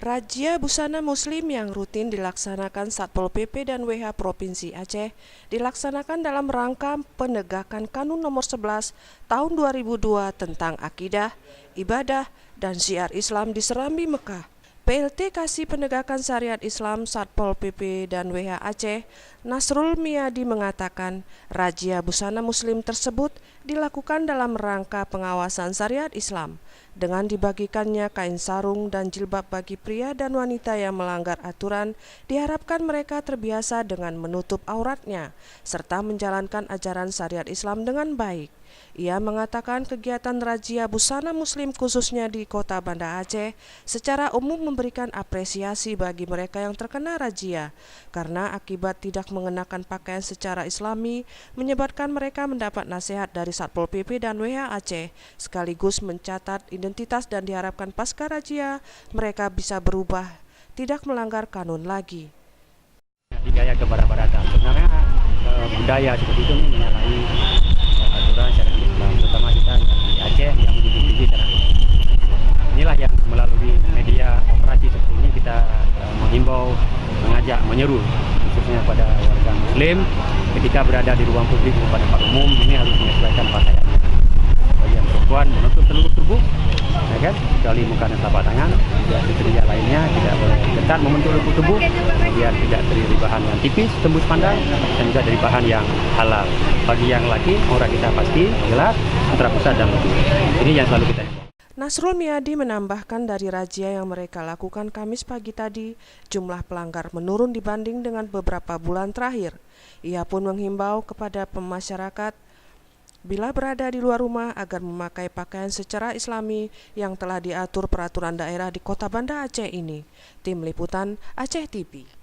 Razia busana muslim yang rutin dilaksanakan Satpol PP dan WH Provinsi Aceh dilaksanakan dalam rangka penegakan Kanun Nomor 11 Tahun 2002 tentang akidah, ibadah, dan syiar Islam di Serambi Mekah. PLT Kasih Penegakan Syariat Islam Satpol PP dan WH Aceh, Nasrul Miadi mengatakan, razia busana muslim tersebut dilakukan dalam rangka pengawasan syariat Islam dengan dibagikannya kain sarung dan jilbab bagi pria dan wanita yang melanggar aturan. Diharapkan mereka terbiasa dengan menutup auratnya serta menjalankan ajaran syariat Islam dengan baik. Ia mengatakan kegiatan razia busana muslim khususnya di Kota Banda Aceh secara umum memberikan apresiasi bagi mereka yang terkena razia karena akibat tidak mengenakan pakaian secara islami menyebabkan mereka mendapat nasihat dari Satpol PP dan WH Aceh sekaligus mencatat identitas dan diharapkan pasca razia mereka bisa berubah tidak melanggar kanun lagi. Gaya kebarat-baratan sebenarnya budaya seperti itu menyalahi aturan syariat Islam, terutama kita di Aceh yang menjunjung tinggi syariat Islam. Inilah yang melalui media operasi seperti ini kita menghimbau, mengajak, menyeru khususnya pada warga muslim ketika berada di ruang publik pada tempat umum ini harus menyesuaikan pakaiannya. Bagi yang perempuan menutup seluruh tubuh, ya kan, kecuali muka dan telapak tangan. Kriteria lainnya tidak boleh ketat membentuk tubuh, kemudian tidak dari bahan yang tipis, tembus pandang, dan juga dari bahan yang halal. Bagi yang laki, aurat kita pasti gelap, antara pusat dan lebih. Ini yang selalu kita himbau. Nasrul Miadi menambahkan dari razia yang mereka lakukan Kamis pagi tadi, jumlah pelanggar menurun dibanding dengan beberapa bulan terakhir. Ia pun menghimbau kepada masyarakat bila berada di luar rumah agar memakai pakaian secara islami yang telah diatur peraturan daerah di Kota Banda Aceh ini. Tim Liputan Aceh TV.